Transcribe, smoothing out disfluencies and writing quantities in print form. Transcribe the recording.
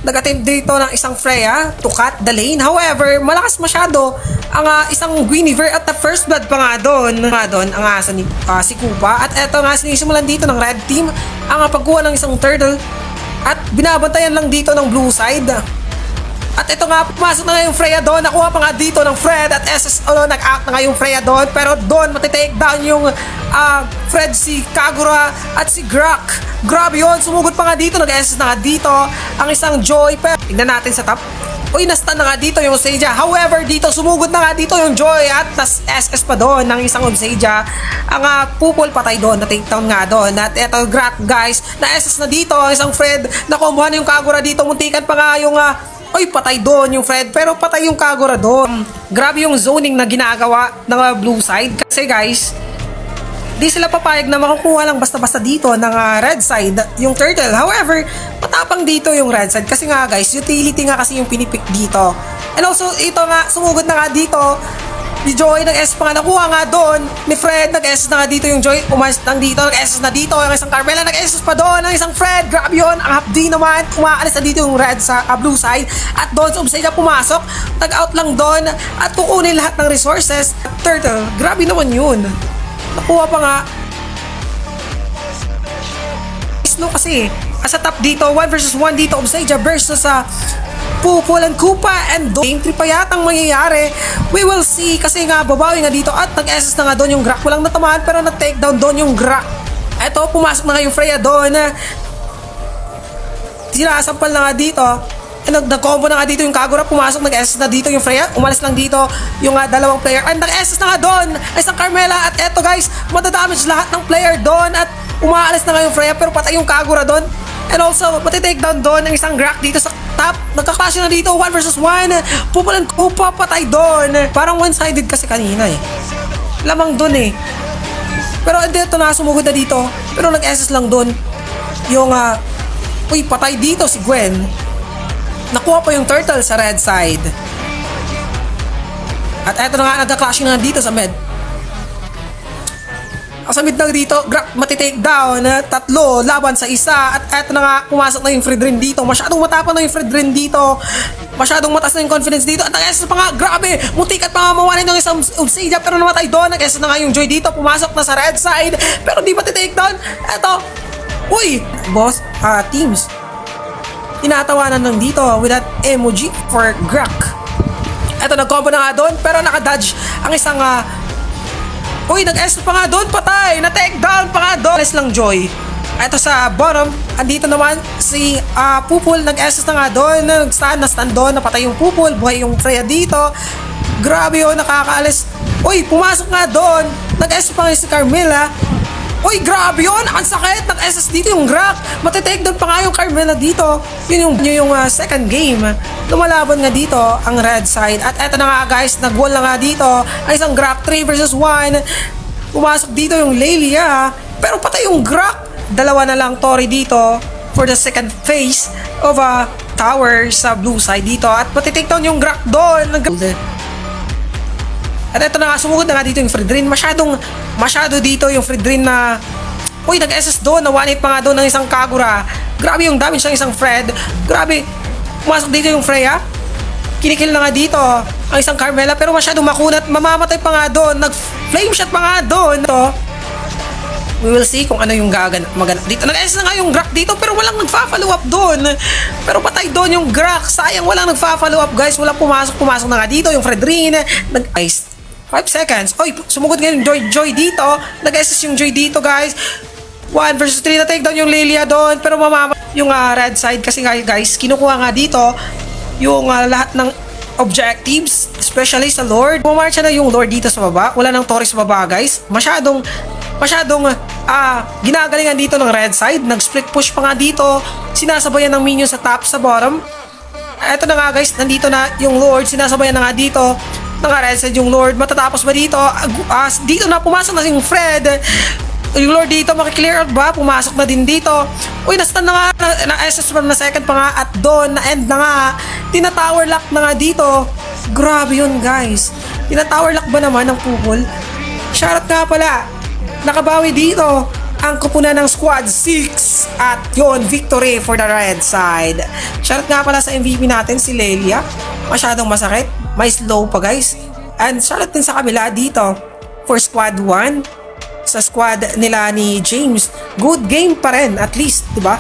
nag-attempt dito ng isang Freya to cut the lane. However, malakas masyado ang isang Guinevere at the first blood pa nga doon. Ang asa ni si Kupa. At eto nga sinisimulan dito ng red team ang pagkuha ng isang turtle. At binabantayan lang dito ng blue side. At ito nga, pumasok na nga yung Freya doon. Nakuha pa nga dito ng Fred at SS, nag-out na nga yung Freya doon. Pero doon, matitake down yung Fred, si Kagura at si Grak. Grabe yun, sumugod pa nga dito. Nag-SS na nga dito ang isang Joy. Pero tignan natin sa top. Uy, na-stun na nga dito yung Obsidia. However, dito, sumugod na nga dito yung Joy at nas-SS pa doon ng isang Obsidia. Ang Pupol patay doon, na-take down nga doon. At eto, Grak, guys, na-SS na dito ang isang Fred. Nakombohan yung Kagura dito. Muntikan pa nga yung Uy, patay doon yung Fred, pero patay yung Kagura doon. Grabe yung zoning na ginagawa ng blue side. Kasi guys, di sila papayag na makukuha lang basta-basta dito ng red side, yung turtle. However, matapang dito yung red side. Kasi nga guys, utility nga kasi yung pinipik dito. And also, ito nga, sumugod na nga dito. Ni Joy, nag-SS pa nga, nakuha nga doon. Ni Fred, nag-SS na nga dito yung Joy. Umalis lang dito, nag-SS na dito. Yung isang Carmela, nag-SS pa doon. Ang isang Fred, grabe yun. Ang Hapdi naman, umaalis na dito yung red sa blue side. At doon, sa Obsidia pumasok. Tag-out lang doon. At kukunin lahat ng resources. Turtle, grabe naman yun. Nakuha pa nga. Slow kasi. Sa top dito, 1 versus 1 dito. Obsidia versus Pupol and Kupa and Game 3 pa yatang mangyayari. We will see kasi nga babawi nga dito at nag-SS na nga doon yung Grak. Walang natamaan pero na-take down doon yung Grak. Eto, pumasok na nga yung Freya doon. Sinasampal na nga dito. Nag-combo na nga dito yung Kagura. Pumasok, nag-SS na dito yung Freya. Umalis lang dito yung dalawang player. And nag-SS na nga doon isang Carmela. At eto guys, madadamage lahat ng player doon. At umaalis na nga yung Freya pero patay yung Kagura doon. And also, matitake down doon ng isang Grak dito sa top. Nagka-clash na dito, 1 versus 1. Pupulan ko, papatay doon. Parang one-sided kasi kanina eh. Lamang doon eh. Pero dito na, sumugod na dito. Pero nag-SS lang doon. Yung, uy, patay dito si Gwen. Nakuha pa yung turtle sa red side. At eto na nga, nagka-clash na dito sa mid. Sa mid na dito, Grak matitake down. Tatlo laban sa isa. At eto na nga, pumasok na yung Fredrin dito. Masyadong matapang na yung Fredrin dito. Masyadong mataas na yung confidence dito. At nag-SS pa nga, grabe. Muntikat pa nga mawalan ng isang Obsidia pero namatay doon. Nag-SS na nga yung Joy dito. Pumasok na sa red side. Pero di matitake down. Eto. Uy, boss, teams. Tinatawanan lang dito with that emoji for Grak. Eto, nag-combo na nga doon. Pero nakadodge ang isang uy, nag-S pa nga doon, patay! Na-take down pa nga doon! Alis lang Joy. Ito sa bottom, andito naman si Pupol, nag-S na nga doon, nag-stand doon, napatay yung Pupol, buhay yung Freya dito. Grabe yun, nakakaalis. Uy, pumasok nga doon, nag-S pa nga si Carmela. Uy, grabe yun, ang sakit, nag-SS dito yung Grak. Matitake down pa nga yung Carmela dito. Yun yung second game. Lumalaban nga dito ang red side. At eto na nga guys, nag-wall na nga dito ang isang Grak 3 versus 1. Pumasok dito yung Lelia. Pero patay yung Grak. Dalawa na lang Tori dito for the second phase of tower sa blue side dito. At matitake down yung Grak doon. At eto na nga, sumugod na nga dito yung Fredrin. Masyado dito yung Fredrin na uy, nag-SS doon, na-one-hit pa nga doon ng isang Kagura. Grabe yung damage ng isang Fred. Grabe, pumasok dito yung Freya. Kinikill na nga dito ang isang Carmela pero masyadong makunat. Mamamatay pa nga doon. Nag-flame shot pa nga doon. Ito, we will see kung ano yung maganap dito. Nag-SS na nga yung Grak dito pero walang nagfa-follow up doon. Pero patay doon yung Grak. Sayang, walang nagfa-follow up guys. Walang pumasok na nga dito yung Fredrin. Nag-ice 5 seconds. Oy, sumugod nga yung Joy dito. Nag-SS yung Joy dito, guys. 1 versus 3 na take down yung Lelia doon. Pero yung red side kasi nga, guys, kinukuha nga dito yung lahat ng objectives, especially sa Lord. Pumarcha na yung Lord dito sa baba. Wala nang Tori sa baba, guys. Masyadong ginagalingan dito ng red side. Nag-split push pa nga dito. Sinasabayan ng minion sa top, sa bottom. Eto na nga, guys. Nandito na yung Lord. Sinasabayan na nga dito naka-red side yung Lord. Matatapos ba dito? Dito na pumasok na yung Fred. Yung Lord dito, makiklear out ba? Pumasok na din dito. Uy, na-stun na nga. Na-SS from na second pa nga. At doon, na-end na nga. Tina-tower lock na nga dito. Grabe yun, guys. Tina-tower lock ba naman ng Pupol? Shoutout nga pala. Nakabawi dito ang kupunan ng Squad 6 at yon victory for the red side. Shoutout nga pala sa MVP natin si Lelia. Masyadong masakit, may slow pa guys. And shoutout din sa kabila dito for Squad 1 sa squad nila ni James. Good game pa rin at least, 'di ba?